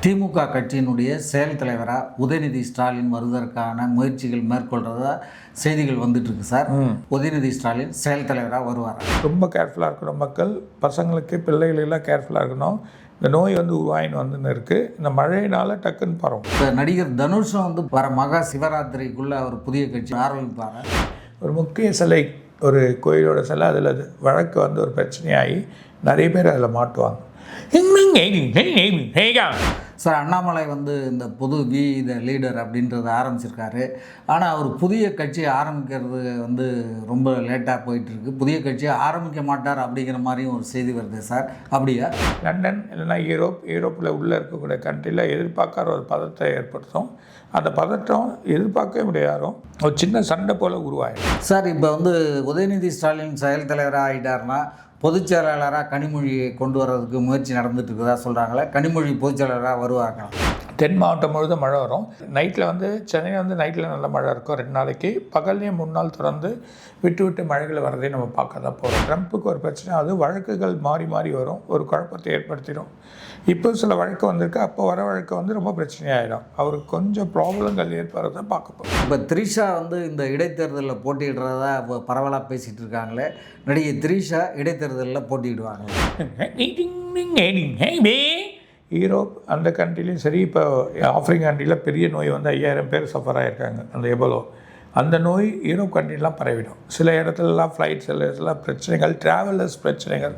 திமுக கட்சியினுடைய செயல் தலைவராக உதயநிதி ஸ்டாலின் வருவதற்கான முயற்சிகள் மேற்கொள்றதா செய்திகள் வந்துட்டு இருக்கு சார். உதயநிதி ஸ்டாலின் செயல் தலைவராக வருவார். ரொம்ப கேர்ஃபுல்லாக இருக்கணும். மக்கள் பசங்களுக்கு பிள்ளைகளெல்லாம் கேர்ஃபுல்லாக இருக்கணும். இந்த நோய் உருவாயின்னு வந்துன்னு இருக்குது. இந்த மழையினால் டக்குன்னு பரவும். இப்போ நடிகர் தனுஷும் வர மகா சிவராத்திரிக்குள்ளே அவர் புதிய கட்சி ஆரம்பிப்பாங்க. ஒரு முக்கிய சிலை, ஒரு கோயிலோட சிலை, அதில் வழக்கு ஒரு பிரச்சனையாகி நிறைய பேர் அதில் மாட்டுவாங்க. சார், அண்ணாமலை இந்த புது த லீடர் அப்படின்றத ஆரம்பிச்சிருக்காரு. ஆனால் அவர் புதிய கட்சியை ஆரம்பிக்கிறது ரொம்ப லேட்டாக போயிட்டுருக்கு. புதிய கட்சியை ஆரம்பிக்க மாட்டார் அப்படிங்கிற மாதிரியும் ஒரு செய்தி வருது சார். அப்படியா? லண்டன் இல்லைன்னா யூரோப்பில் உள்ளே இருக்கக்கூடிய கண்ட்ரியில் எதிர்பார்க்காத ஒரு பதத்தை ஏற்படுத்தும். அந்த பதட்டம் எதிர்பார்க்கவே முடியாதோ ஒரு சின்ன சண்டை போல் உருவாயிடும். சார், இப்போ உதயநிதி ஸ்டாலின் செயல் தலைவராக ஆகிட்டார்னா பொதுச் செயலாளராக கனிமொழியை கொண்டு வர்றதுக்கு முயற்சி நடந்துட்டு இருக்குதா சொல்கிறாங்களே. கனிமொழி பொதுச் செயலாளராக வருவாங்க. தென் மாவட்டம் முழுவதும் மழை வரும். நைட்டில் சென்னையில் நைட்டில் நல்ல மழை இருக்கும். 2 நாளைக்கு பகல்லையும் 3 நாள் தொடர்ந்து விட்டு மழைகள் வரதே நம்ம பார்க்க தான் போகிறோம். ட்ரம்ப்புக்கு ஒரு பிரச்சனை, அது வழக்குகள் மாறி மாறி வரும், ஒரு குழப்பத்தை ஏற்படுத்திடும். இப்போ சில வழக்கு வந்திருக்கு, அப்போ வர வழக்கு ரொம்ப பிரச்சனையாயிடும். அவருக்கு கொஞ்சம் ப்ராப்ளங்கள் ஏற்படுறத பார்க்க போகிறோம். இப்போ த்ரிஷா இந்த இடைத்தேர்தலில் போட்டியிடுறதா பரவலாக பேசிகிட்டு இருக்காங்களே. நடிகை த்ரிஷா இடைத்தேர்தலில் போட்டியிடுவாங்க. யூரோப் அந்த கண்ட்ரிலையும் சரி, இப்போ ஆஃப்ரிக்கா கண்ட்ரியில் பெரிய நோய் 5000 பேர் சஃபர் ஆகியிருக்காங்க. அந்த எபோலோ அந்த நோய் யூரோப் கண்ட்ரிலாம் பரவிடும். சில இடத்துலலாம் ஃப்ளைட், சில இடத்துல பிரச்சனைகள், ட்ராவலர்ஸ் பிரச்சனைகள்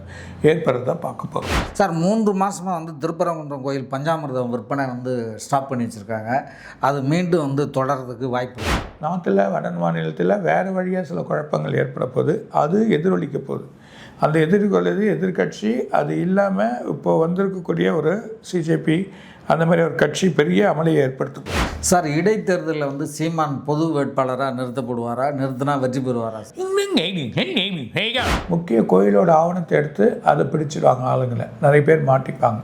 ஏற்படுறத பார்க்க போகிறோம். சார், 3 மாதமாக திருப்பரங்குன்றம் கோயில் பஞ்சாமிர்தம் விற்பனை ஸ்டாப் பண்ணி வச்சுருக்காங்க. அது மீண்டும் தொடர்றதுக்கு வாய்ப்பு. நாட்டில் வட மாநிலத்தில் வேறு வழியாக சில குழப்பங்கள் ஏற்பட போகுது. அது எதிரொலிக்க போகுது. அந்த எதிர்கட்சி அது இல்லாமல் இப்போ வந்திருக்கக்கூடிய ஒரு சிஜேபி அந்த மாதிரி ஒரு கட்சி பெரிய அமளியை ஏற்படுத்தும். சார், இடைத்தேர்தலில் சீமான் பொது வேட்பாளராக நிறுத்தப்படுவாரா? நிறுத்தினா வெற்றி பெறுவாரா? முக்கிய கோயிலோட ஆவணத்தை எடுத்து அதை பிடிச்சிடுவாங்க ஆளுங்களை. நிறைய பேர் மாட்டிப்பாங்க.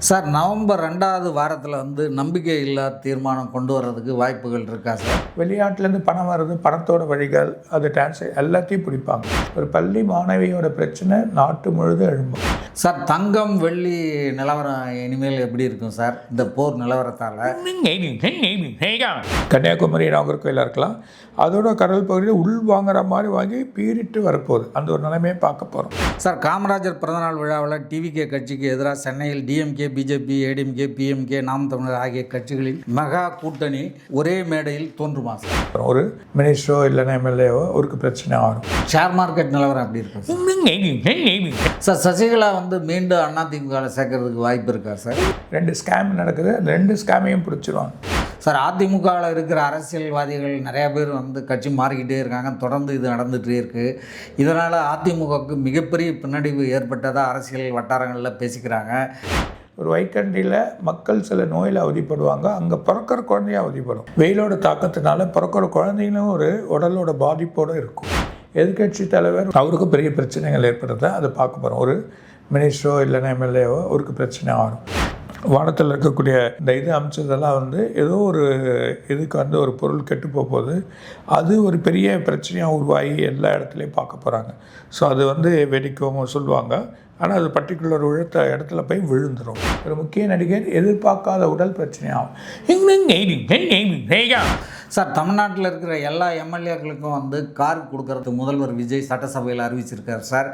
சார், நவம்பர் 2வது வாரத்தில் நம்பிக்கை இல்லாத தீர்மானம் கொண்டு வர்றதுக்கு வாய்ப்புகள் இருக்கா சார்? வெளிநாட்டிலேருந்து பணம் வர்றது, பணத்தோட வழிகள், அது டான்ஸ் எல்லாத்தையும் பிடிப்பாங்க. ஒரு பள்ளி மாணவியோட பிரச்சனை நாட்டு முழுதும் எழும்பும். சார், தங்கம் வெள்ளி நிலவரம் இனிமேல் எப்படி இருக்கும் சார் இந்த போர் நிலவரத்தால்? கன்னியாகுமரி நாகர்கோயிலாக இருக்கலாம், அதோட கடல் பகுதியில் உள் வாங்குற மாதிரி வாங்கி பீரிட்டு வரப்போகுது. அந்த ஒரு நிலைமையை பார்க்க போகிறோம். சார், காமராஜர் பிறந்தநாள் விழாவில் டிவிகே கட்சிக்கு எதிராக சென்னையில் டிஎம்கே, பிஜேபி, ஏடிஎம்கே, பிஎம்கே, நாம் தமிழர் ஆகிய கட்சிகளின் மெகா கூட்டணி ஒரே மேடையில் தோன்றுமா சார்? ஒரு மினிஸ்டரோ இல்லைன்னா எம்எல்ஏவோ ஒரு பிரச்சனை ஆகும். ஷேர் மார்க்கெட் நிலவரம் அப்படி இருக்கும் சார். சசிகலா மீண்டும் அதிமுகவில் சேர்க்கறதுக்கு வாய்ப்பு இருக்கா சார்? 2 ஸ்கேம் நடக்குது. 2 ஸ்கேமையும் பிடிச்சிருவாங்க. சார், அதிமுகவில் இருக்கிற அரசியல்வாதிகள் நிறையா பேர் கட்சி மாறிக்கிட்டே இருக்காங்க. தொடர்ந்து இது நடந்துகிட்டே இருக்குது. இதனால் அதிமுகவுக்கு மிகப்பெரிய பின்னடைவு ஏற்பட்டதாக அரசியல் வட்டாரங்களில் பேசிக்கிறாங்க. ஒரு வைக்கண்டியில் மக்கள் சில நோயில் அவதிப்படுவாங்க. அங்கே பிறக்கிற குழந்தையும் அவதிப்படும். வெயிலோட தாக்கத்தினால பிறக்கிற குழந்தைங்களும் ஒரு உடலோட பாதிப்போடு இருக்கும். எதிர்கட்சி தலைவர் அவருக்கு பெரிய பிரச்சனைகள் ஏற்படுறத அதை பார்க்க போகிறோம். ஒரு மினிஸ்டரோ இல்லைன்னா எம்எல்ஏவோ ஒரு பிரச்சனை ஆகும். வானத்தில் இருக்கக்கூடிய இந்த அமைச்சதெல்லாம் ஏதோ ஒரு இதுக்கு ஒரு பொருள் கெட்டு போகுது. அது ஒரு பெரிய பிரச்சனையாக உருவாகி எல்லா இடத்துலையும் பார்க்க போகிறாங்க. ஸோ அது வெடிக்கவும் சொல்லுவாங்க. ஆனால் அது பர்டிகுலர் இடத்துல போய் விழுந்துடும். ஒரு முக்கிய நடிகர் எதிர்பார்க்காத உடல் பிரச்சனையாகும். சார், தமிழ்நாட்டில் இருக்கிற எல்லா எம்எல்ஏக்களுக்கும் கார் கொடுக்கறதுக்கு முதல்வர் விஜய் சட்டசபையில் அறிவிச்சிருக்கார் சார்.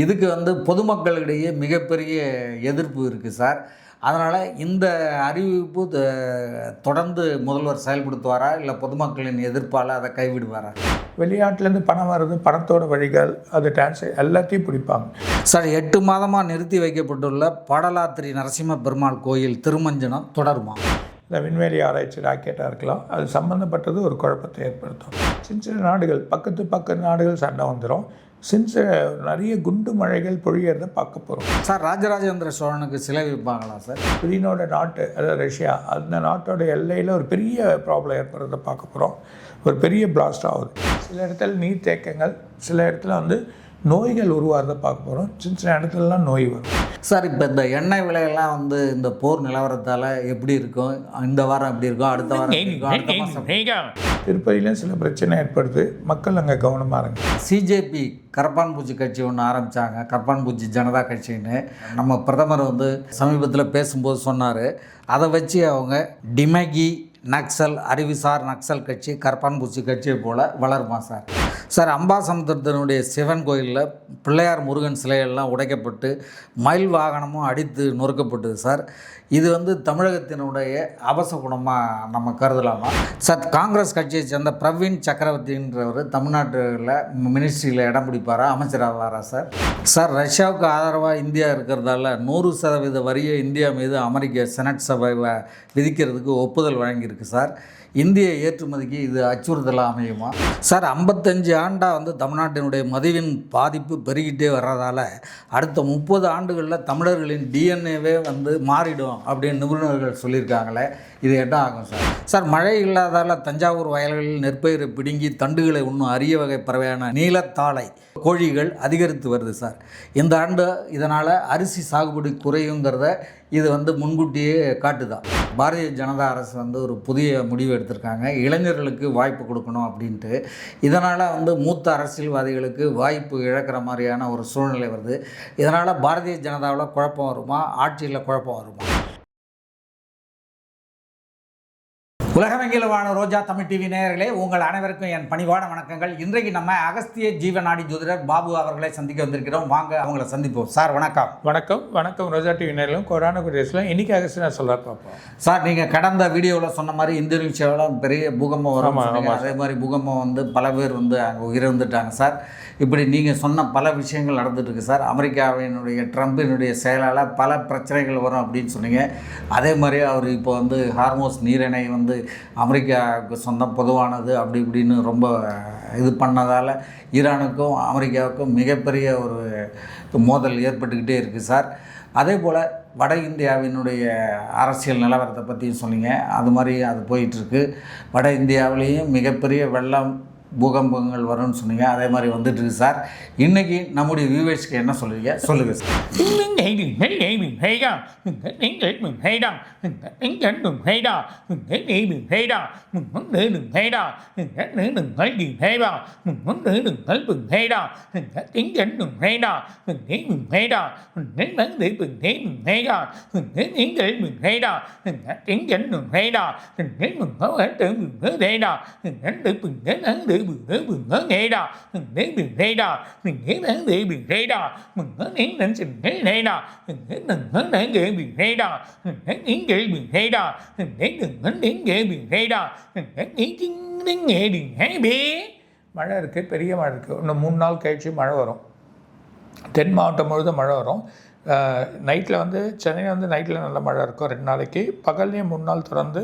இதுக்கு பொதுமக்களிடையே மிகப்பெரிய எதிர்ப்பு இருக்குது சார். அதனால் இந்த அறிவிப்பு தொடர்ந்து முதல்வர் செயல்படுத்துவாரா, இல்லை பொதுமக்களின் எதிர்ப்பால் அதை கைவிடுவாரா? வெளிநாட்டிலேருந்து பணம் வர்றது, பணத்தோட வழிகள், அது டான்ஸ் எல்லாத்தையும் பிடிப்பாங்க. சார், 8 மாதமாக நிறுத்தி வைக்கப்பட்டுள்ள பாடலாத்திரி நரசிம்ம பெருமாள் கோயில் திருமஞ்சனம் தொடருமா? இந்த விண்வெளி ஆராய்ச்சி ராக்கெட்டாக இருக்கலாம். அது சம்மந்தப்பட்டது ஒரு குழப்பத்தை ஏற்படுத்தும். சின்ன நாடுகள், பக்கத்து நாடுகள் சண்டை வந்துடும். நிறைய குண்டு மழைகள் பொழியறதை பார்க்க போகிறோம். சார், ராஜராஜேந்திர சோழனுக்கு சிலை வைப்பாங்களா சார்? புதினோட நாட்டு, அதாவது ரஷ்யா, அந்த நாட்டோட எல்லையில் ஒரு பெரிய ப்ராப்ளம் ஏற்படுறதை பார்க்க போகிறோம். ஒரு பெரிய பிளாஸ்ட் ஆகுது. சில இடத்துல நீர்த்தேக்கங்கள், சில இடத்துல நோய்கள் உருவாகிறத பார்க்க போகிறோம். சின்ன இடத்துலலாம் நோய் வரும். சார் இப்போ இந்த எண்ணெய் விலையெல்லாம் வந்து இந்த போர் நிலவரத்தால் எப்படி இருக்கும், இந்த வாரம் எப்படி இருக்கும், அடுத்த வாரம் எப்படி இருக்கும், அடுத்த மாதம் திருப்பதியிலும் சில பிரச்சனை ஏற்படுது, மக்கள் அங்கே கவனமாக இருங்க. சிஜேபி கரப்பான்பூச்சி கட்சி ஒன்று ஆரம்பித்தாங்க, கரப்பான்பூச்சி ஜனதா கட்சின்னு. நம்ம பிரதமர் வந்து சமீபத்தில் பேசும்போது சொன்னார். அதை வச்சு அவங்க டிமகி நக்சல், அறிவுசார் நக்சல் கட்சி கரப்பான்பூச்சி கட்சியை போல் வளருமா சார்? சார், அம்பாசமுத்திரத்தினுடைய சிவன் கோயிலில் பிள்ளையார் முருகன் சிலைகள்லாம் உடைக்கப்பட்டு மயில் வாகனமும் அடித்து நொறுக்கப்பட்டது சார். இது வந்து தமிழகத்தினுடைய அபசகுணமாக நம்ம கருதலாமா சார்? காங்கிரஸ் கட்சியை சேர்ந்த பிரவீன் சக்கரவர்த்தின்றவர் தமிழ்நாட்டில் மினிஸ்ட்ரியில் இடம் பிடிப்பாரா, அமைச்சராவாரா சார்? சார், ரஷ்யாவுக்கு ஆதரவாக இந்தியா இருக்கிறதால 100% வரியை இந்தியா மீது அமெரிக்க செனட் சபை விதிக்கிறதுக்கு ஒப்புதல் வழங்கியிருக்கு சார். இந்திய ஏற்றுமதிக்கு இது அச்சுறுத்தலாக அமையுமா சார்? 55 ஆண்டாக வந்து தமிழ்நாட்டினுடைய மதுவின் பாதிப்பு பெருகிட்டே வர்றதால அடுத்த 30 ஆண்டுகளில் தமிழர்களின் டிஎன்ஏவே வந்து மாறிடும் அப்படின்னு நிபுணர்கள் சொல்லியிருக்காங்களே, இது என்ன ஆகும் சார்? சார், மழை இல்லாதால தஞ்சாவூர் வயல்களில் நெற்பயிரை பிடுங்கி தண்டுகளை இன்னும் அரிய வகை பறவையான நீலத்தாழை கோழிகள் அதிகரித்து வருது சார். இந்த ஆண்டு இதனால் அரிசி சாகுபடி குறையுங்கிறத இது வந்து முன்கூட்டியே காட்டுதான். பாரதிய ஜனதா அரசு வந்து ஒரு புதிய முடிவு எடுத்திருக்காங்க, இளைஞர்களுக்கு வாய்ப்பு கொடுக்கணும் அப்படின்ட்டு. இதனால் வந்து மூத்த அரசியல்வாதிகளுக்கு வாய்ப்பு இழக்கிற மாதிரியான ஒரு சூழ்நிலை வருது. இதனால் பாரதிய ஜனதாவில் குழப்பம் வருமா, ஆட்சியில் குழப்பம் வருமா? உலகமெங்கிலும் வாழும் ரோஜா தமிழ் டிவி நேயர்களே, உங்கள் அனைவருக்கும் என் பணிவான வணக்கங்கள். இன்றைக்கு நம்ம அகஸ்திய ஜீவநாடி ஜோதிடர் பாபு அவர்களை சந்திக்க வந்திருக்கிறோம். வாங்க அவங்கள சந்திப்போம். சார் வணக்கம். வணக்கம். வணக்கம் ரோஜா டிவி நேயர்களும் கொரோனா குடியரசில் இன்றைக்கி அகஸ்திய நான் சொல்ல பார்ப்போம். சார், நீங்கள் கடந்த வீடியோவில் சொன்ன மாதிரி இந்தோனேஷியாவில் பெரிய பூகம்பம் வரும், அதே மாதிரி பூகம்பம் வந்து பல பேர் வந்து அங்கே உயிரிழந்துட்டாங்க சார். இப்படி நீங்கள் சொன்ன பல விஷயங்கள் நடந்துட்டுருக்கு சார். அமெரிக்காவினுடைய ட்ரம்பினுடைய செயலால் பல பிரச்சனைகள் வரும் அப்படின்னு சொன்னீங்க. அதே மாதிரி அவர் இப்போ வந்து ஹார்மோஸ் நீரிணை வந்து அமெரிக்காவுக்கு சொந்தம் பொதுவானது அப்படி இப்படின்னு ரொம்ப இது பண்ணதால் ஈரானுக்கும் அமெரிக்காவுக்கும் மிகப்பெரிய ஒரு மோதல் ஏற்பட்டுக்கிட்டே இருக்குது சார். அதே போல் வட இந்தியாவினுடைய அரசியல் நிலவரத்தை பற்றியும் சொன்னீங்க. அது மாதிரி அது போயிட்டுருக்கு. வட இந்தியாவிலேயும் மிகப்பெரிய வெள்ளம் பூகம்பங்கள் வரும்னு சொன்னீங்க. அதே மாதிரி வந்துட்டுருக்கு சார். இன்றைக்கி நம்முடைய வியூவர்ஸ்க்கு என்ன சொல்லுவீங்க, சொல்லுங்கள் sir. Nghe đó, mình biết nghe đó, mình nghe bán đi mình nghe đó, mình nói đến đến trình nghe đó, mình nói đừng nói đến ghế mình nghe đó, mình nói đến ghế mình nghe đó, mình nói đừng nói đến ghế mình nghe đó, mình nói đến ghế mình nghe bே. மழை இருக்குது, பெரிய மழை இருக்குது. இன்னும் 3 நாள் கழிச்சு மழை வரும். தென் மாவட்டம் முழுதும் மழை வரும். நைட்டில் வந்து சென்னையில் வந்து நைட்டில் நல்ல மழை இருக்கும் 2 நாளைக்கு. பகல்லையும் 3 நாள் தொடர்ந்து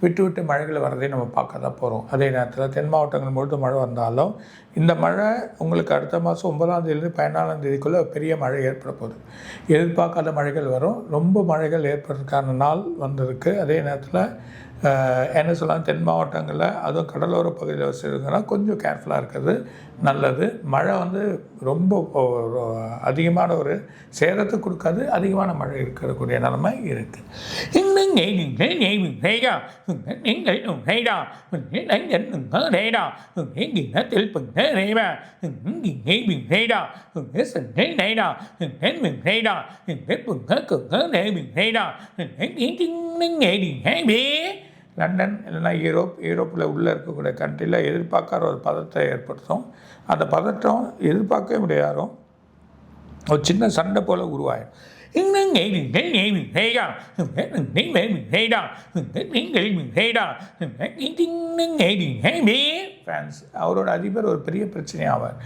விட்டு விட்டு மழைகள் வரதே நம்ம பார்க்க தான் போகிறோம். அதே நேரத்தில் தென் மாவட்டங்கள் முழுதும் மழை வந்தாலும் இந்த மழை உங்களுக்கு அடுத்த மாதம் 9ஆம் தேதியிலிருந்து 14ஆம் தேதிக்குள்ளே பெரிய மழை ஏற்பட போகுது. எதிர்பார்க்காத மழைகள் வரும். ரொம்ப மழைகள் ஏற்படுறதுக்கான நாள் வந்திருக்கு. அதே நேரத்தில் என்ன சொல்லலாம், தென் மாவட்டங்களில் அதுவும் கடலோர பகுதியில் வச்சுருங்கன்னா கொஞ்சம் கேர்ஃபுல்லாக இருக்கிறது நல்லது. மழை வந்து ரொம்ப அதிகமான ஒரு சேதத்தை கொடுக்காது, அதிகமான மழை இருக்கக்கூடிய நிலைமை இருக்குது. லண்டன் இல்லைன்னா யூரோப்பில் உள்ளே இருக்கக்கூடிய கண்ட்ரியில் எதிர்பார்க்காத ஒரு பதத்தை ஏற்படுத்தும். அந்த பதட்டம் எதிர்பார்க்கவே முடியாது, ஒரு சின்ன சண்டை போல் உருவாயிடும். பிரான்ஸ் அவரோட அதிபர் ஒரு பெரிய பிரச்சனையாவார்.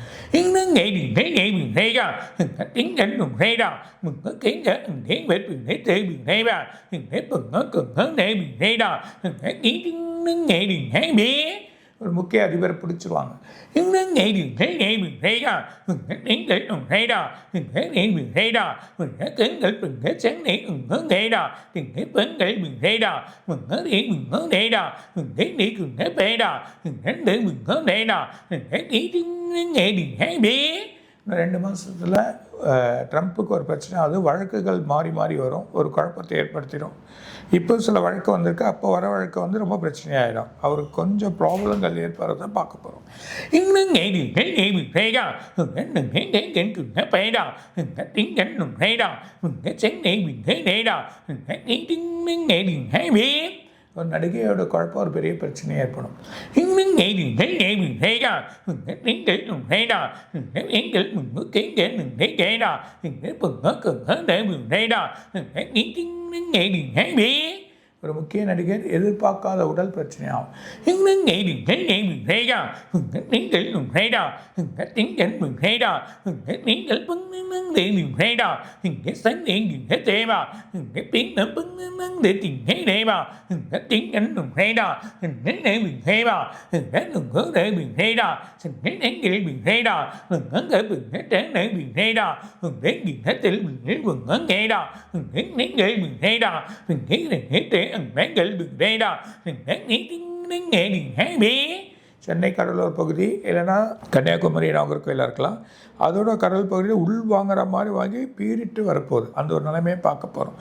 ஒரு முக்கிய அதிபரை பிடிச்சிருவாங்க. இன்னும் 2 மாதத்தில் ட்ரம்ப்புக்கு ஒரு பிரச்சனை, அது வழக்குகள் மாறி மாறி வரும், ஒரு குழப்பத்தை ஏற்படுத்திடும். இப்போ சில வழக்கு வந்திருக்கு, அப்போ வர வழக்கு வந்து ரொம்ப பிரச்சனையாயிடும். அவருக்கு கொஞ்சம் ப்ராப்ளங்கள் ஏற்படுறத பார்க்க போகிறோம். ஒரு நடிகையோட குழப்பம் ஒரு பெரிய பிரச்சனை ஏற்படும். ஒரு முக்கிய நடிகர் எதிர்பார்க்காத உடல் பிரச்சனையாகும். சென்னை கடலூர் பகுதி இல்லைன்னா கன்னியாகுமரி நாகர்கோயிலாக இருக்கலாம், அதோட கடல் பகுதியில் உள் வாங்குற மாதிரி வாங்கி பீறிட்டு வரப்போகுது. அந்த ஒரு நிலைமையை பார்க்க போகிறோம்.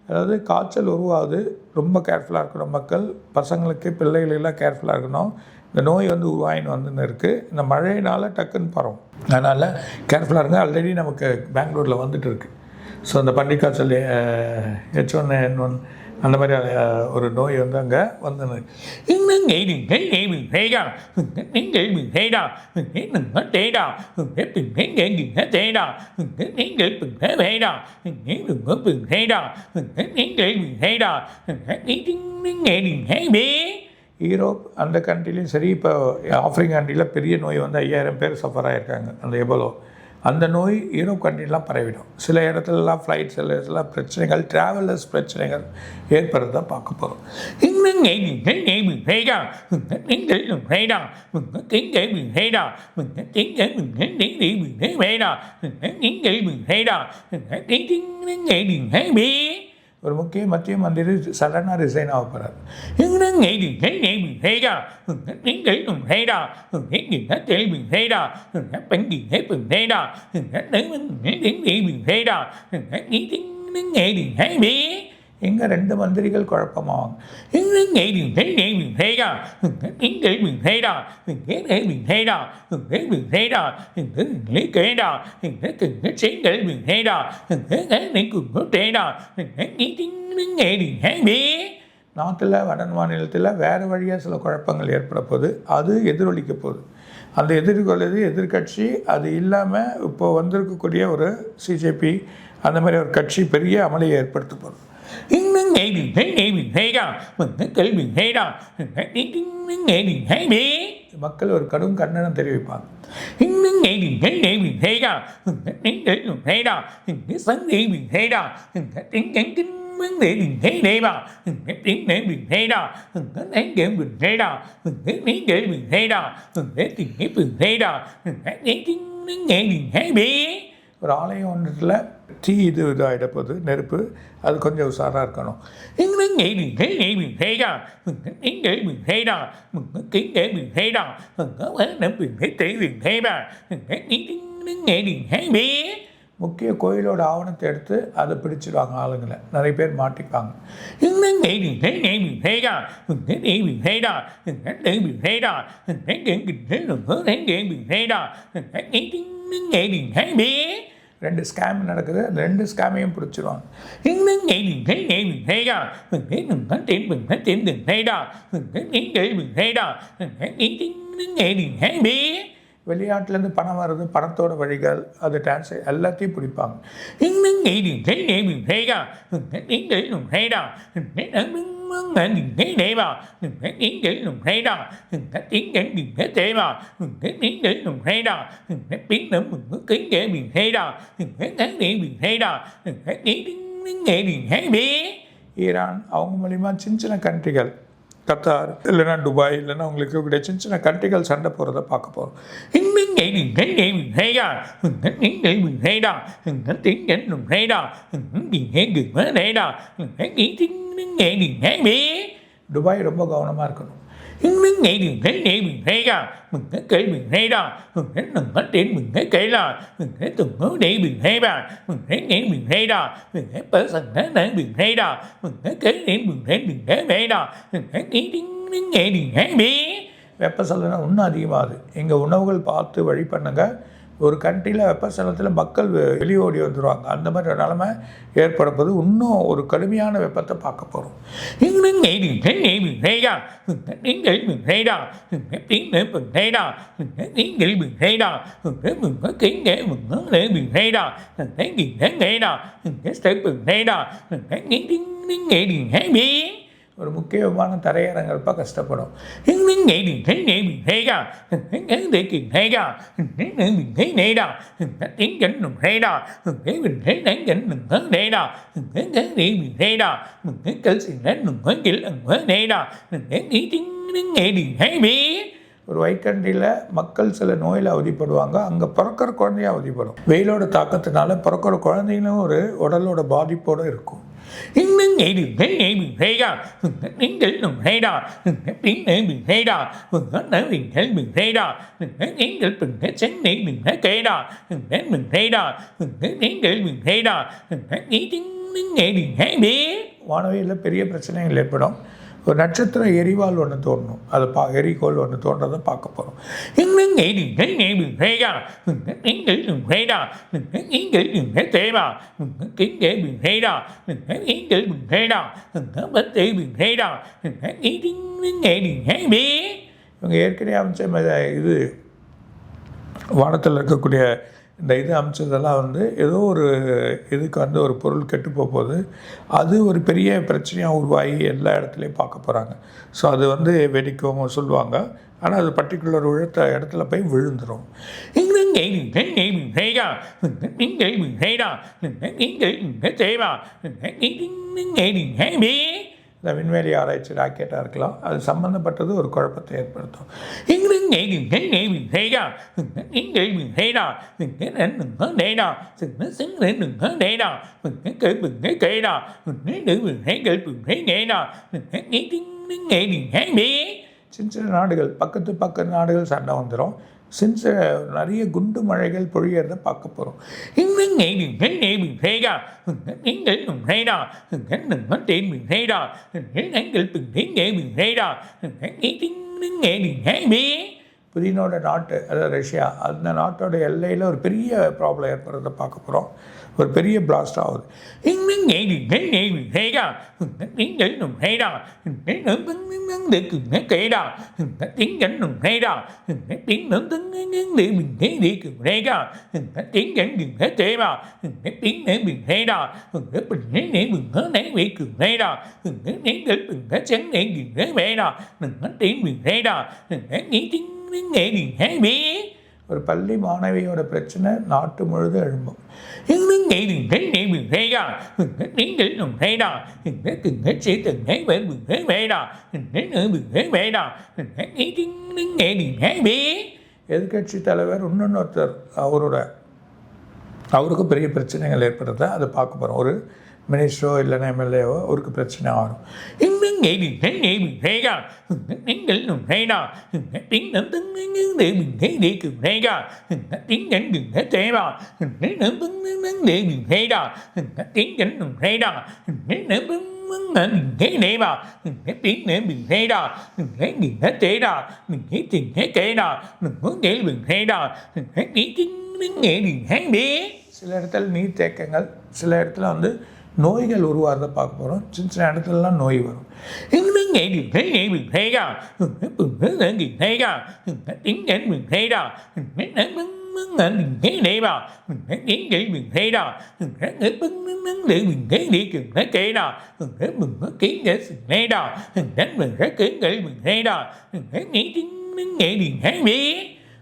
அதாவது காய்ச்சல் உருவாகுது, ரொம்ப கேர்ஃபுல்லாக இருக்கணும் மக்கள். பசங்களுக்கு பிள்ளைகளெல்லாம் கேர்ஃபுல்லாக இருக்கணும். இந்த நோய் வந்து உருவாயின்னு வந்துன்னு இருக்குது. இந்த மழையினால் டக்குன்னு பரவும், அதனால் கேர்ஃபுல்லாக இருங்க. ஆல்ரெடி நமக்கு பெங்களூரில் வந்துட்டு இருக்குது. ஸோ அந்த பன்றிக்காய்ச்சல் H1N1 அந்த மாதிரி ஒரு நோய் வந்து அங்கே வந்து யூரோப் அந்த கண்ட்ரிலையும் சரி, இப்போ ஆஃப்ரிக்கா கண்ட்ரியில் பெரிய நோய் வந்து 5000 பேர் சஃபர் ஆகியிருக்காங்க. அந்த எபோலோ அந்த நோய் யூரோப் கண்ட்ரிலாம் பரவிடும். சில இடத்துலலாம் ஃப்ளைட்ஸ் எல்லாம் பிரச்சனைகள், ட்ராவலர்ஸ் பிரச்சனைகள் ஏற்படுறத பார்க்க போகிறோம். ஒரு முக்கிய மத்திய மந்திரி சடனாக ரிசைன் ஆக போகிறார். எங்கே 2 மந்திரிகள் குழப்பமாவாங்க. நாட்டில் வட மாநிலத்தில் வேறு வழியாக சில குழப்பங்கள் ஏற்பட போகுது. அது எதிரொலிக்க போகுது. அந்த எதிர்கொள்வது எதிர்கட்சி, அது இல்லாமல் இப்போ வந்திருக்கக்கூடிய ஒரு சிஜேபி அந்த மாதிரி ஒரு கட்சி பெரிய அமளியை ஏற்படுத்த போகுது. மக்கள் ஒரு கடும் கண்டனம் தெரிவிப்பாங்க. ஒரு ஆலயம் ஒன்றத்தில் தீ இதாகிடப்போது, நெருப்பு, அது கொஞ்சம் உஷாராக இருக்கணும். முக்கிய கோயிலோட ஆவணத்தை எடுத்து அதை பிடிச்சிடுவாங்க ஆளுங்களை, நிறைய பேர் மாட்டிப்பாங்க. ரெண்டு ஸ்கேம் நடக்குது, அந்த 2 ஸ்கேமையும் பிடிச்சிருவாங்க. வெளிநாட்டிலேருந்து பணம் வர்றது, பணத்தோட வழிகள், அது டான்ஸ் எல்லாத்தையும் பிடிப்பாங்க. ஈரான் அவங்க மூலிமா சின்ன சின்ன கண்ட்ரிகள் கத்தார் இல்லைன்னா துபாய் இல்லைன்னா உங்களுக்கு இருக்கக்கூடிய சின்ன சின்ன கண்ட்ரிகள் சண்டை போகிறத பார்க்க போகிறோம். துபாய் ரொம்ப கவனமாக இருக்கணும். வெப்பசலனம் இன்னும் அதிகமாகுது. எங்கள் உணவுகள் பார்த்து வழி பண்ணுங்க. ஒரு கண்ட்ரியில் வெப்பசலனத்தில் மக்கள் வெளியே ஓடி வந்துடுவாங்க. அந்த மாதிரி ஒரு நிலைமை ஏற்படும்போது இன்னும் ஒரு கடுமையான வெப்பத்தை பார்க்க போகிறோம். ஒரு முக்கியமான தரையிறங்கல்ப்பா கஷ்டப்படும். ஒரு ஒயிட் கண்ட்ரியில் மக்கள் சில நோயில் அவதிப்படுவாங்க. அங்கே பிறக்கிற குழந்தையும் அவதிப்படும். வெயிலோட தாக்கத்தினால பிறக்கிற குழந்தைங்களும் ஒரு உடலோட பாதிப்போடு இருக்கும். வானவியலில் பெரிய பிரச்சனைகள் ஏற்படும். ஒரு நட்சத்திர எரிவால் ஒன்று தோன்றணும். அதை எரிகோள் ஒன்று தோன்றதை பார்க்க போகிறோம். இவங்க ஏற்கனவே அமைச்ச இது வானத்தில் இருக்கக்கூடிய இந்த இது அமைச்சதெல்லாம் வந்து ஏதோ ஒரு இதுக்கு வந்து ஒரு பொருள் கெட்டு போகுது. அது ஒரு பெரிய பிரச்சனையாக உருவாகி எல்லா இடத்துலையும் பார்க்க போகிறாங்க. ஸோ அது வந்து வெடிக்கவும் சொல்லுவாங்க. ஆனால் அது பர்டிகுலர் இடத்துல போய் விழுந்துடும். இந்த விண்வெளி ஆராய்ச்சி ராக்கெட்டாக இருக்கலாம். அது சம்மந்தப்பட்டது ஒரு குழப்பத்தை ஏற்படுத்தும். சின்ன சின்ன நாடுகள் பக்கத்து நாடுகள் சண்டை வந்துடும். நிறைய குண்டு மழைகள் பொழியறதை பார்க்க போகிறோம். புதினோட நாட்டு, அதாவது ரஷ்யா, அந்த நாட்டோட எல்லையில் ஒரு பெரிய ப்ராப்ளம் ஏற்படுறதை பார்க்க போகிறோம். ஒரு பெரிய பிளாஸ்ட் ஆகுது. ஒரு பள்ளி மாணவியோட பிரச்சனை நாட்டு முழுதும் எழும்பும். எதிர்கட்சி தலைவர் இன்னொருத்தர் அவருக்கு பெரிய பிரச்சனைகள் ஏற்படுறத அதை பார்க்க போகிறோம். ஒரு மினிஸ்டரோ இல்லைன்னா எம்எல்ஏவோ அவருக்கு பிரச்சனை ஆகும். சில இடத்துல நீர்த்தேக்கங்கள், சில இடத்துல வந்து நோய்கள் உருவாகிறத பார்க்க போகிறோம். சின்ன இடத்துலலாம் நோய் வரும்.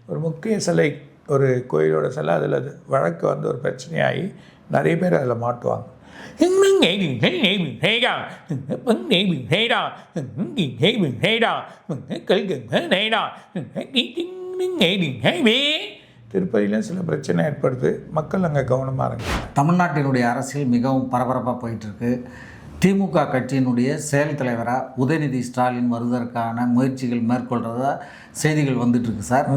ஒரு முக்கிய சிலை, ஒரு கோயிலோட சிலை, அதில் வழக்கு வந்து ஒரு பிரச்சனையாகி நிறைய பேர் அதில் மாட்டுவாங்க. திருப்பதியிலும் சில பிரச்சனை ஏற்படுது, மக்கள் அங்கே கவனமாக இருங்க. தமிழ்நாட்டினுடைய அரசியல் மிகவும் பரபரப்பாக போயிட்டுருக்கு. திமுக கட்சியினுடைய செயல் தலைவராக உதயநிதி ஸ்டாலின் வருவதற்கான முயற்சிகள் மேற்கொள்கிறதா செய்திகள் வந்துட்டுருக்கு சார்.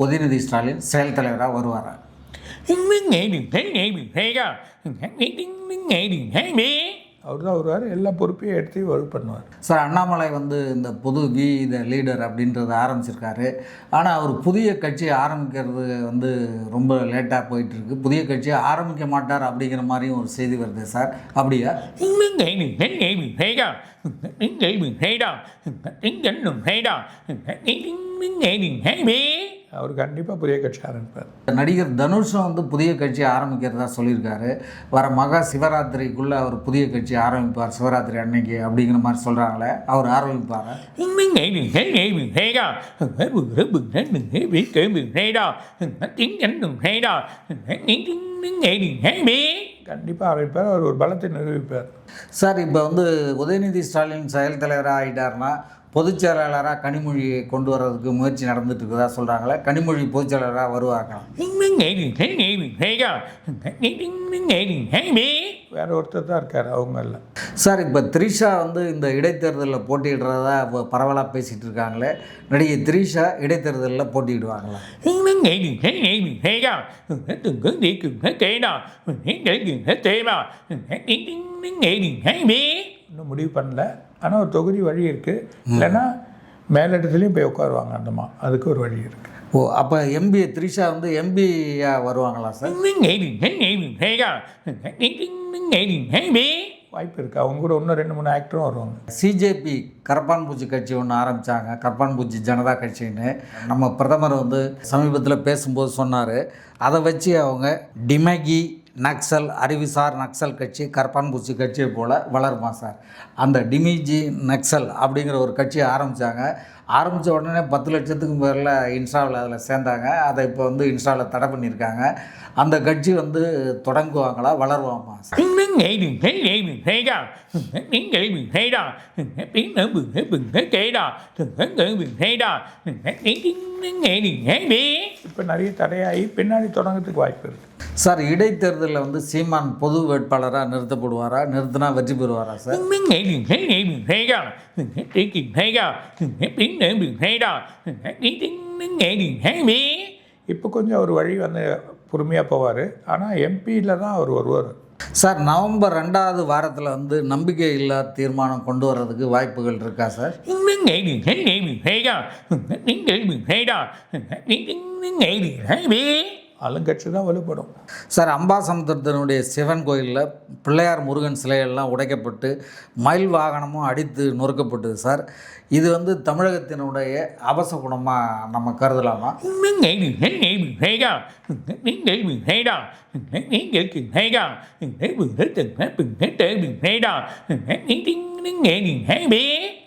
உதயநிதி ஸ்டாலின் செயல் தலைவராக வருவாரா? அவர் தான் வருவார், எல்லா பொறுப்பையும் எடுத்து வலு பண்ணுவார். சார், அண்ணாமலை வந்து இந்த புது வி த லீடர் அப்படின்றத ஆரம்பிச்சிருக்காரு. ஆனால் அவர் புதிய கட்சியை ஆரம்பிக்கிறது வந்து ரொம்ப லேட்டாக போயிட்டுருக்கு. புதிய கட்சியை ஆரம்பிக்க மாட்டார் அப்படிங்கிற மாதிரியும் ஒரு செய்தி வருது சார். அப்படியா? அவர் கண்டிப்பாக புதிய கட்சி ஆரம்பிப்பார். நடிகர் தனுஷும் வந்து புதிய கட்சி ஆரம்பிக்கிறதா சொல்லியிருக்காரு. வர மகா சிவராத்திரிக்குள்ளே அவர் புதிய கட்சி ஆரம்பிப்பார், சிவராத்திரி அன்னைக்கு அப்படிங்கிற மாதிரி சொல்கிறாங்களே, அவர் ஆரம்பிப்பார்? கண்டிப்பாக ஆரம்பிப்பார், அவர் ஒரு பலத்தை நிரூபிப்பார். சார், இப்போ வந்து உதயநிதி ஸ்டாலின் செயல் தலைவராக ஆகிட்டார்னா பொதுச் செயலாளராக கனிமொழியை கொண்டு வர்றதுக்கு முயற்சி நடந்துட்டு இருக்குதா சொல்கிறாங்களே, கனிமொழி பொதுச் செயலாளராக வருவாங்க? வேற ஒருத்தர் தான் இருக்கார், அவங்க இல்லை. சார், இப்போ த்ரிஷா வந்து இந்த இடைத்தேர்தலில் போட்டியிடுறதா இப்போ பரவலாக பேசிகிட்டு இருக்காங்களே, நடிகை த்ரிஷா இடைத்தேர்தலில் போட்டியிடுவாங்களா? இன்னும் முடிவு பண்ணல, ஆனால் ஒரு தொகுதி வழி இருக்குது. இல்லைன்னா மேலிடத்துலையும் போய் உட்காருவாங்க, அந்தமா அதுக்கு ஒரு வழி இருக்குது. ஓ, அப்போ எம்பி த்ரிஷா வந்து எம்பியாக வருவாங்களா சார்? வாய்ப்பு இருக்குது. அவங்க கூட இன்னும் 2-3 ஆக்டரும் வருவாங்க. சிஜேபி கரப்பான்பூச்சி கட்சி ஒன்று ஆரம்பித்தாங்க, கரப்பான்பூச்சி ஜனதா கட்சின்னு. நம்ம பிரதமர் வந்து சமீபத்தில் பேசும்போது சொன்னார். அதை வச்சு அவங்க டிமகி நக்சல், அறிவுசார் நக்சல் கட்சி கரப்பான்பூச்சி கட்சியை போல் வளருமா சார்? அந்த டிமிஜி நக்சல் அப்படிங்கிற ஒரு கட்சியை ஆரம்பித்தாங்க. ஆரம்பித்த உடனே 10 லட்சத்துக்கும் பேரில் இன்ஸ்டாவில் அதில் சேர்ந்தாங்க. அதை இப்போ வந்து இன்ஸ்டாவில் தடை பண்ணியிருக்காங்க. அந்த கட்சி வந்து தொடங்குவாங்களா, வளருவாமா சார்? இப்போ நிறைய தடையாகி பின்னாடி தொடங்கிறதுக்கு வாய்ப்பு இருக்குது. சார், இடைத்தேர்தலில் வந்து சீமான் பொது வேட்பாளராக நிறுத்தப்படுவாரா? நிறுத்தினா வெற்றி பெறுவாரா சார்? இப்போ கொஞ்சம் அவர் வழி வந்து பொறுமையாக போவார். ஆனால் எம்பியில் தான் அவர் வருவார். சார், நவம்பர் 2வது வாரத்தில் வந்து நம்பிக்கை இல்லா தீர்மானம் கொண்டு வர்றதுக்கு வாய்ப்புகள் இருக்கா சார்? ஆளுங்கட்சி தான் வலுப்படும். சார், அம்பாசமுத்திரத்தினுடைய சிவன் கோயிலில் பிள்ளையார் முருகன் சிலைகள்லாம் உடைக்கப்பட்டு மயில் வாகனமும் அடித்து நொறுக்கப்பட்டது சார். இது வந்து தமிழகத்தினுடைய அபசகுணமாக நம்ம கருதலாமா?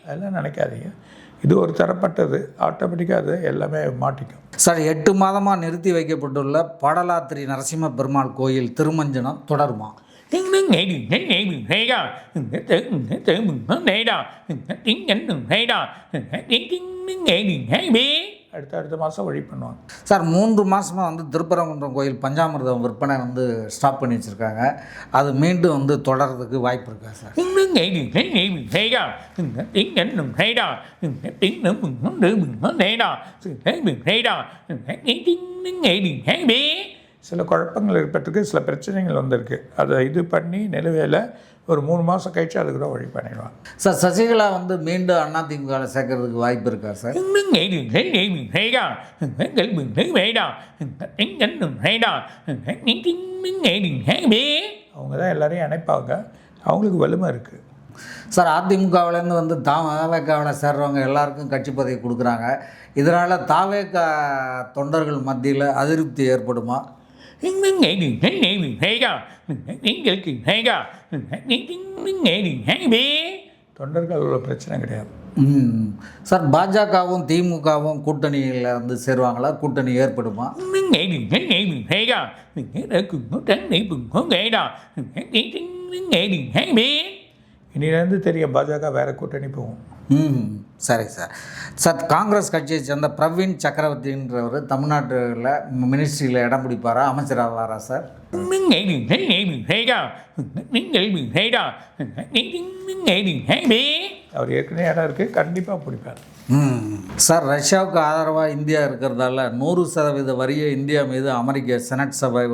அதெல்லாம் நினைக்காதீங்க. இது ஒரு தரப்பட்டது, ஆட்டோமேட்டிக்காக அது எல்லாமே மாட்டிக்கும். சார், 8 மாதமாக நிறுத்தி வைக்கப்பட்டுள்ள பாடலாத்திரி நரசிம்ம பெருமாள் கோயில் திருமஞ்சனம் தொடருமா? அடுத்த மாதம் வழி பண்ணுவாங்க. சார், 3 மாதமாக வந்து திருப்பரங்குன்றம் கோயில் பஞ்சாமிர்தம் விற்பனை வந்து ஸ்டாப் பண்ணி வச்சுருக்காங்க. அது மீண்டும் வந்து தொடர்றதுக்கு வாய்ப்பு இருக்கா சார்? சில குழப்பங்கள் ஏற்பட்டிருக்கு, சில பிரச்சனைகள் வந்திருக்கு. அதை இது பண்ணி நிலுவையில் ஒரு 3 மாதம் கழிச்சு அதுக்கு தான் வழி பண்ணிடுவாங்க. சார், சசிகலா வந்து மீண்டும் அதிமுகவில் சேர்க்கறதுக்கு வாய்ப்பு இருக்கா சார்? அவங்க தான் எல்லாரையும் இணைப்பாங்க, அவங்களுக்கு வலிமை இருக்குது. சார், அதிமுகவிலேருந்து வந்து தாவேக்காவில் சேர்றவங்க எல்லாருக்கும் கட்சி பதவி கொடுக்குறாங்க. இதனால் தாவேக்கா தொண்டர்கள் மத்தியில் அதிருப்தி ஏற்படுமா? தொண்டர்கள் உள்ள பிரச்சனை கிடையாது. சார் பாஜகவும் திமுகவும் கூட்டணியில் வந்து சேருவாங்களா? கூட்டணி ஏற்படுமா? இனிலேருந்து தெரியும் பாஜக வேறு கூட்டணி போகும். சரி சார். சார் காங்கிரஸ் கட்சியை சேர்ந்த பிரவீன் சக்கரவர்த்தின்றவர் தமிழ்நாட்டில் மினிஸ்ட்ரியில் இடம் பிடிப்பாரா, அமைச்சராவாரா சார்? அவர் ஏற்கனவே இடம் இருக்குது, கண்டிப்பாக பிடிப்பார். சார் ரஷ்யாவுக்கு ஆதரவாக இந்தியா இருக்கிறதால 100% வரியை இந்தியா மீது அமெரிக்க செனட் சபை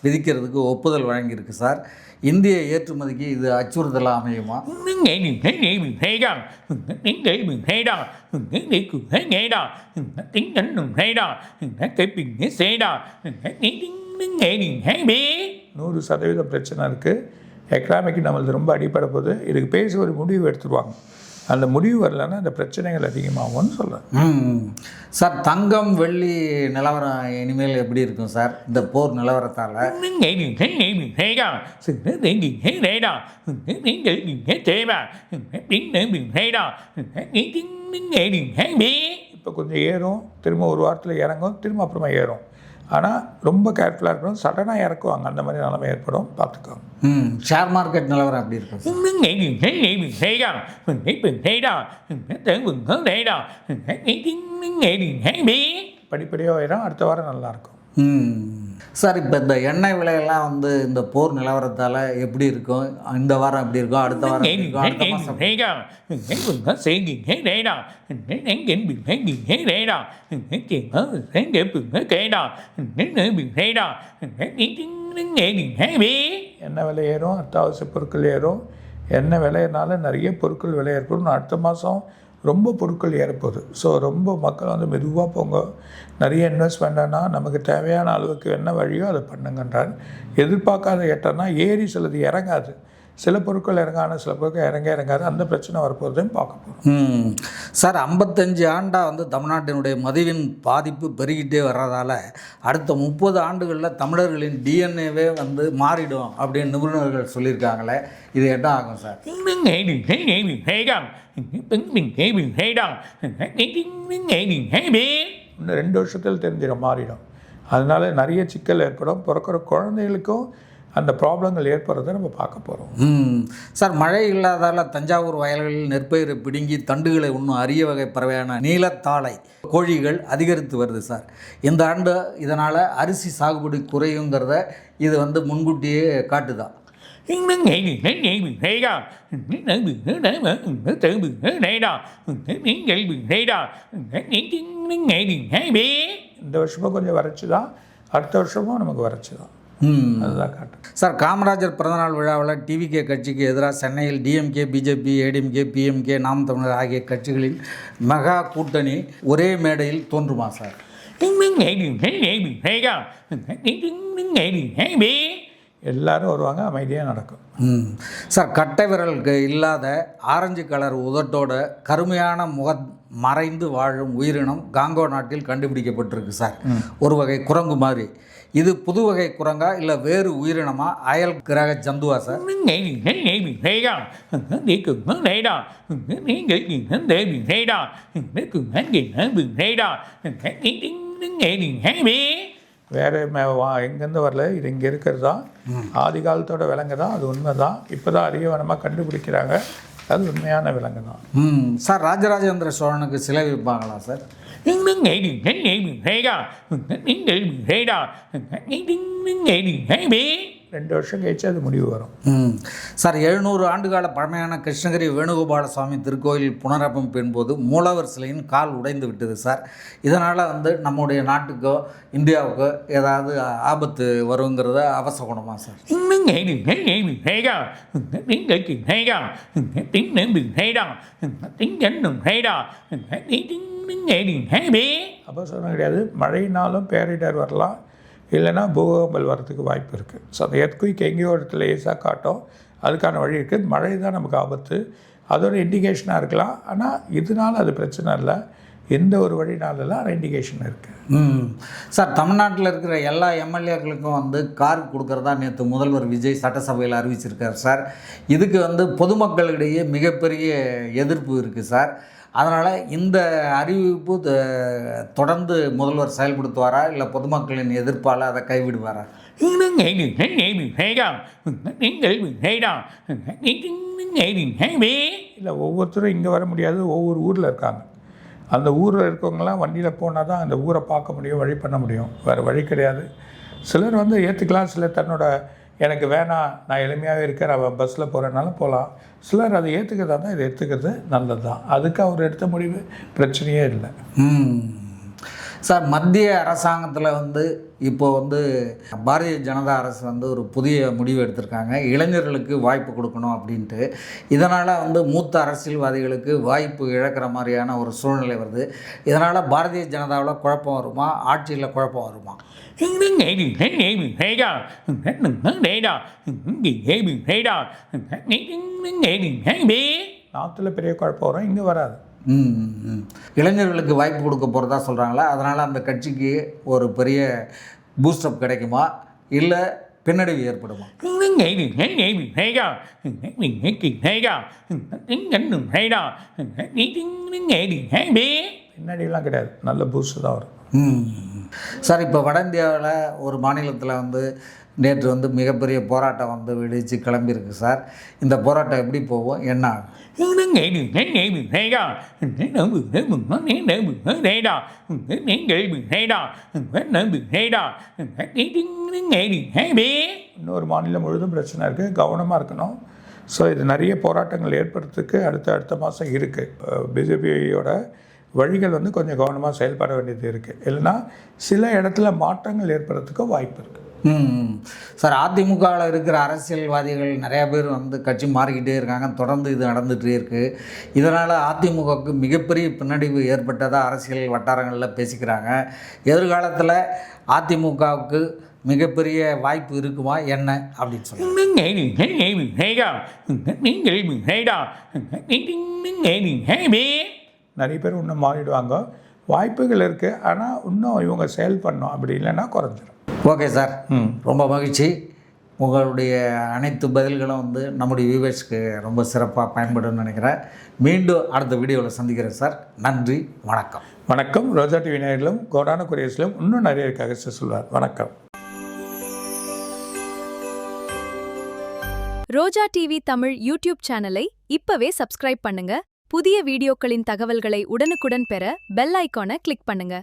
விதிக்கிறதுக்கு ஒப்புதல் வழங்கியிருக்கு சார். இந்திய ஏற்றுமதிக்கு இது அச்சுறுத்தலாக அமையுமா? நூறு சதவீதம் பிரச்சனை இருக்குது. எக்கனாமிக்கு நம்மளது ரொம்ப அடிப்படை போது இதுக்கு பேசி ஒரு முடிவு எடுத்துருவாங்க. அந்த முடிவு வரலன்னா அந்த பிரச்சனைகள் அதிகமாகும்னு சொல்கிறேன். சார் தங்கம் வெள்ளி நிலவரம் இனிமேல் எப்படி இருக்கும் சார் இந்த போர் நிலவரத்தால்? இப்போ கொஞ்சம் ஏறும், திரும்ப ஒரு வாரத்தில் இறங்கும், திரும்ப அப்புறமா ஏறும். ஆனால் ரொம்ப கேர்ஃபுல்லாக இருக்கணும். சடனாக இறக்குவாங்க, அந்த மாதிரி நிலைமை ஏற்படும், பார்த்துக்கோங்க. ஷேர் மார்க்கெட் நிலவரம் எப்படி இருக்கும்? படிப்படியாக ஆயிரும், அடுத்த வாரம் நல்லாயிருக்கும். சார் இப்போ இந்த எண்ணெய் விலையெல்லாம் வந்து இந்த போர் நிலவரத்தால் எப்படி இருக்கும்? இந்த வாரம் எப்படி இருக்கும், அடுத்த வாரம் எப்படி இருக்கும், அடுத்த மாதம்? எண்ணெய் விலை ஏறும், அத்தியாவசிய பொருட்கள் ஏறும். எண்ணெய் விலையினால நிறைய பொருட்கள் விலை ஏற்படும். அடுத்த மாதம் ரொம்ப பொருட்கள் ஏறப்போகுது. ஸோ ரொம்ப மக்கள் வந்து மெதுவாக போங்க, நிறைய இன்வெஸ்ட்மெண்ட்னா நமக்கு தேவையான அளவுக்கு என்ன வழியோ அதை பண்ணுங்கன்றார். எதிர்பார்க்காத ஏட்டம்னா ஏறி சிலது இறங்காது, சில பொருட்கள் இறங்கான சில பொருட்கள் இறங்காது. அந்த பிரச்சனை வரப்போகிறதையும் பார்க்க போகிறோம். சார் 55 ஆண்டாக வந்து தமிழ்நாட்டினுடைய மதுவின் பாதிப்பு பெருகிட்டே வர்றதால அடுத்த 30 ஆண்டுகளில் தமிழர்களின் டிஎன்ஏவே வந்து மாறிடும் அப்படின்னு நிபுணர்கள் சொல்லியிருக்காங்களே, இது என்ன ஆகும் சார்? இன்னும் 2 வருஷத்தில் தெரிஞ்சிடும், மாறிடும். அதனால நிறைய சிக்கல் ஏற்படும். பிறக்கிற குழந்தைகளுக்கும் அந்த ப்ராப்ளங்கள் ஏற்படுறதை நம்ம பார்க்க போகிறோம். சார் மழை இல்லாதால தஞ்சாவூர் வயல்களில் நெற்பயிரை பிடுங்கி தண்டுகளை இன்னும் அரிய வகை பறவையான நீலத்தாழை கோழிகள் அதிகரித்து வருது சார். இந்த ஆண்டு இதனால் அரிசி சாகுபடி குறையுங்கிறத இது வந்து முன்கூட்டியே காட்டுதா? இந்த வருஷமும் கொஞ்சம் வறட்சி தான், அடுத்த வருஷமும் நமக்கு வறட்சி தான். அதுதான் காட்டும். சார் காமராஜர் பிறந்தநாள் விழாவில் டிவிகே கட்சிக்கு எதிராக சென்னையில் டிஎம்கே, பிஜேபி, ஏடிஎம்கே, பிஎம்கே, நாம் தமிழர் ஆகிய கட்சிகளின் மெகா கூட்டணி ஒரே மேடையில் தோன்றுமா சார்? எல்லாரும் வருவாங்க, அமைதியாக நடக்கும். சார் கட்டை விரலுக்கு இல்லாத ஆரஞ்சு கலர் உதட்டோட கருமையான மறைந்து வாழும் உயிரினம் காங்கோ நாட்டில் கண்டுபிடிக்கப்பட்டிருக்கு சார். ஒரு வகை குரங்கு மாதிரி. இது புது வகை குரங்கா இல்லை வேறு உயிரினமா, அயல் கிரக ஜந்துவா சார்? வேறு எங்கேருந்து வரல, இது இங்கே இருக்கிறது தான். ஆதி காலத்தோட விலங்கு தான், அது உண்மை தான். இப்போ தான் அரியவனமாக கண்டுபிடிக்கிறாங்க, அது உண்மையான விலங்கு தான். சார் ராஜராஜேந்திர சோழனுக்கு சிலை வைப்பாங்களா சார்? 2 வருஷம் கழிச்சு அது முடிவு வரும். சார் 700 ஆண்டுகால பழமையான கிருஷ்ணகிரி வேணுகோபால சுவாமி திருக்கோயில் புனரமைப்பு என்பது மூலவர் சிலையின் கால் உடைந்து விட்டது சார். இதனால் வந்து நம்முடைய நாட்டுக்கோ இந்தியாவுக்கோ ஏதாவது ஆபத்து வருங்கிறத அவசகுணமா சார்? அபசகுணம் கிடையாது. மழையினாலும் பேரிடர் வரலாம், இல்லைன்னா பூகம்பல் வரத்துக்கு வாய்ப்பு இருக்குது. ஸோ அந்த எர்த்குயிக் எங்கேயோ இடத்துல லேசாக காட்டும், அதுக்கான வழி இருக்குது. மழை தான் நமக்கு ஆபத்து, அதோட இண்டிகேஷனாக இருக்கலாம். ஆனால் இதனால் அது பிரச்சனை இல்லை, எந்த ஒரு வழினாலலாம் இண்டிகேஷன் இருக்குது. ம். சார், தமிழ்நாட்டில் இருக்கிற எல்லா எம்எல்ஏக்களுக்கும் வந்து கார் கொடுக்கறதா நேற்று முதல்வர் விஜய் சட்டசபையில் அறிவிச்சிருக்கார் சார். இதுக்கு வந்து பொதுமக்களிடையே மிகப்பெரிய எதிர்ப்பு இருக்குது சார். அதனால் இந்த அறிவிப்பு தொடர்ந்து முதல்வர் செயல்படுத்துவாரா, இல்லை பொதுமக்களின் எதிர்ப்பால் அதை கைவிடுவாரா? இல்லை, ஒவ்வொருத்தரும் இங்கே வர முடியாது, ஒவ்வொரு ஊரில் இருக்காங்க. அந்த ஊரில் இருக்கவங்களாம் வண்டியில் போனால் தான் அந்த ஊரை பார்க்க முடியும், வழி பண்ண முடியும். வேறு வழி கிடையாது. சிலர் வந்து ஏற்றுக்கலாம், சிலர் தன்னோட எனக்கு வேணாம், நான் எளிமையாகவே இருக்கேன், நான் பஸ்ஸில் போகிறனால போகலாம். சிலர் அதை ஏற்றுக்கிறதா தான் இதை எடுத்துக்கிறது நல்லது தான். அதுக்கு அவர் எடுத்த முடிவு பிரச்சனையே இல்லை. சார், மத்திய அரசாங்கத்தில் வந்து இப்போ வந்து பாரதிய ஜனதா அரசு வந்து ஒரு புதிய முடிவு எடுத்திருக்காங்க. இளைஞர்களுக்கு வாய்ப்பு கொடுக்கணும் அப்படின்ட்டு. இதனால் வந்து மூத்த அரசியல்வாதிகளுக்கு வாய்ப்பு இழக்கிற மாதிரியான ஒரு சூழ்நிலை வருது. இதனால் பாரதிய ஜனதாவில் குழப்பம் வருமா, ஆட்சியில் குழப்பம் வருமா? நாட்டில் பெரிய குழப்பம் வரும், இங்கே வராது. இளைஞர்களுக்கு வாய்ப்பு கொடுக்க போகிறதா சொல்கிறாங்களா? அதனால் அந்த கட்சிக்கு ஒரு பெரிய பூஸ்டப் கிடைக்குமா, இல்லை பின்னடைவு ஏற்படுமா? பின்னாடிலாம் கிடையாது, நல்ல பூஸ்ட் தான் வரும். சார், இப்போ வட இந்தியாவில் ஒரு மாநிலத்தில் வந்து நேற்று வந்து மிகப்பெரிய போராட்டம் வந்து வெடித்து கிளம்பியிருக்கு சார். இந்த போராட்டம் எப்படி போகும், என்ன ஆகும்? இன்னொரு மாநிலம் முழுதும் பிரச்சனை இருக்குது, கவனமாக இருக்கணும். ஸோ இது நிறைய போராட்டங்கள் ஏற்படுறதுக்கு அடுத்த மாதம் இருக்குது. பிஜேபியோட வழிகள் வந்து கொஞ்சம் கவனமாக செயல்பட வேண்டியது இருக்குது. இல்லைன்னா சில இடத்துல மாற்றங்கள் ஏற்படுறதுக்கு வாய்ப்பு இருக்குது. சார், அதிமுகவில் இருக்கிற அரசியல்வாதிகள் நிறையா பேர் வந்து கட்சி மாறிக்கிட்டே இருக்காங்க. தொடர்ந்து இது நடந்துகிட்டே இருக்குது. இதனால் அதிமுகவுக்கு மிகப்பெரிய பின்னடைவு ஏற்பட்டதாக அரசியல் வட்டாரங்களில் பேசிக்கிறாங்க. எதிர்காலத்தில் அதிமுகவுக்கு மிகப்பெரிய வாய்ப்பு இருக்குமா என்ன அப்படின்னு சொல்லுங்கள். நிறைய பேர் இன்னும் மாறிடுவாங்க, வாய்ப்புகள் இருக்குது. ஆனால் இன்னும் இவங்க செயல் பண்ணோம், அப்படி இல்லைன்னா குறைஞ்சிடும். ஓகே சார், ரொம்ப மகிழ்ச்சி. உங்களுடைய அனைத்து பதில்களும் வந்து நம்முடைய வியூவர்ஸ்க்கு ரொம்ப சிறப்பாக பயன்படும்னு நினைக்கிறேன். மீண்டும் அடுத்த வீடியோவில் சந்திக்கிறேன் சார். நன்றி, வணக்கம். வணக்கம். ரோஜா டிவி நேயர்களும் கோடான குரியர்ஸ்லையும் இன்னும் நிறைய இருக்காக சொல்வார். வணக்கம். ரோஜா டிவி தமிழ் யூடியூப் சேனலை இப்பவே சப்ஸ்கிரைப் பண்ணுங்க. புதிய வீடியோக்களின் தகவல்களை உடனுக்குடன் பெற பெல் ஐகானை கிளிக் பண்ணுங்க.